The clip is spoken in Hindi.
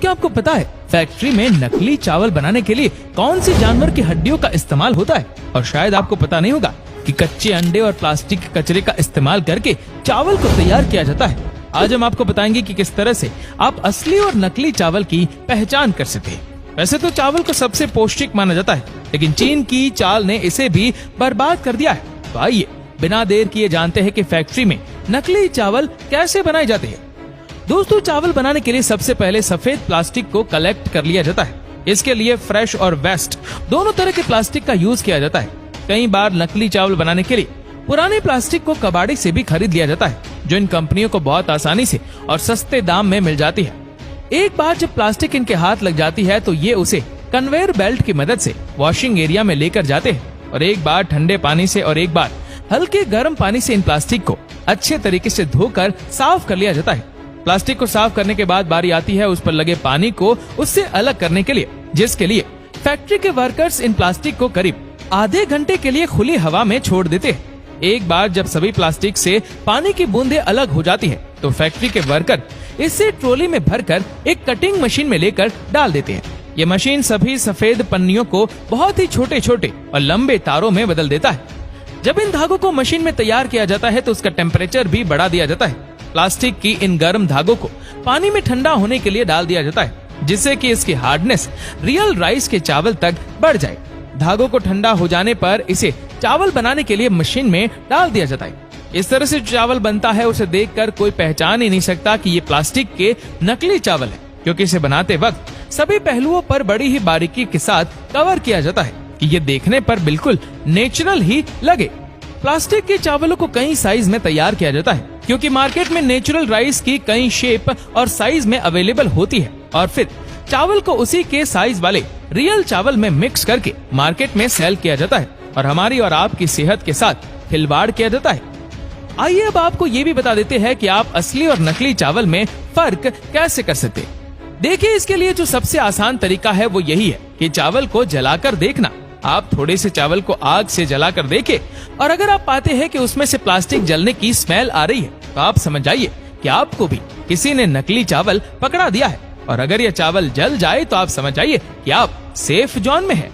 क्या आपको पता है फैक्ट्री में नकली चावल बनाने के लिए कौन सी जानवर की हड्डियों का इस्तेमाल होता है? और शायद आपको पता नहीं होगा कि कच्चे अंडे और प्लास्टिक के कचरे का इस्तेमाल करके चावल को तैयार किया जाता है। आज हम आपको बताएंगे कि किस तरह से आप असली और नकली चावल की पहचान कर सकते हैं। वैसे तो चावल को सबसे पौष्टिक माना जाता है, लेकिन चीन की चाल ने इसे भी बर्बाद कर दिया है। तो आइए बिना देर किए जानते हैं कि फैक्ट्री में नकली चावल कैसे बनाए जाते हैं। दोस्तों, चावल बनाने के लिए सबसे पहले सफेद प्लास्टिक को कलेक्ट कर लिया जाता है। इसके लिए फ्रेश और वेस्ट दोनों तरह के प्लास्टिक का यूज किया जाता है। कई बार नकली चावल बनाने के लिए पुराने प्लास्टिक को कबाड़ी से भी खरीद लिया जाता है, जो इन कंपनियों को बहुत आसानी से और सस्ते दाम में मिल जाती है। एक बार जब प्लास्टिक इनके हाथ लग जाती है तो ये उसे कन्वेयर बेल्ट की मदद से वॉशिंग एरिया में लेकर जाते हैं और एक बार ठंडे पानी से और एक बार हल्के गर्म पानी से इन प्लास्टिक को अच्छे तरीके से धोकर साफ कर लिया जाता है। प्लास्टिक को साफ करने के बाद बारी आती है उस पर लगे पानी को उससे अलग करने के लिए, जिसके लिए फैक्ट्री के वर्कर्स इन प्लास्टिक को करीब आधे घंटे के लिए खुली हवा में छोड़ देते हैं। एक बार जब सभी प्लास्टिक से पानी की बूंदें अलग हो जाती है तो फैक्ट्री के वर्कर इसे ट्रॉली में भरकर एक कटिंग मशीन में लेकर डाल देते हैं। ये मशीन सभी सफेद पन्नियों को बहुत ही छोटे छोटे और लंबे तारों में बदल देता है। जब इन धागों को मशीन में तैयार किया जाता है तो उसका टेम्परेचर भी बढ़ा दिया जाता है। प्लास्टिक की इन गर्म धागों को पानी में ठंडा होने के लिए डाल दिया जाता है, जिससे कि इसकी हार्डनेस रियल राइस के चावल तक बढ़ जाए। धागों को ठंडा हो जाने पर इसे चावल बनाने के लिए मशीन में डाल दिया जाता है। इस तरह से चावल बनता है उसे देखकर कोई पहचान ही नहीं सकता कि ये प्लास्टिक के नकली चावल है, क्योंकि इसे बनाते वक्त सभी पहलुओं पर बड़ी ही बारीकी के साथ कवर किया जाता है कि ये देखने पर बिल्कुल नेचुरल ही लगे। प्लास्टिक के चावलों को कई साइज में तैयार किया जाता है, क्योंकि मार्केट में नेचुरल राइस की कई शेप और साइज में अवेलेबल होती है और फिर चावल को उसी के साइज वाले रियल चावल में मिक्स करके मार्केट में सेल किया जाता है और हमारी और आपकी सेहत के साथ खिलवाड़ किया जाता है। आइए अब आपको ये भी बता देते हैं कि आप असली और नकली चावल में फर्क कैसे कर सकते हैं। देखिए, इसके लिए जो सबसे आसान तरीका है वो यही है कि चावल को जलाकर देखना। आप थोड़े से चावल को आग से जलाकर देखें और अगर आप पाते हैं कि उसमें से प्लास्टिक जलने की स्मेल आ रही है तो आप समझ जाइए कि आपको भी किसी ने नकली चावल पकड़ा दिया है। और अगर यह चावल जल जाए तो आप समझ जाइए कि आप सेफ जोन में हैं।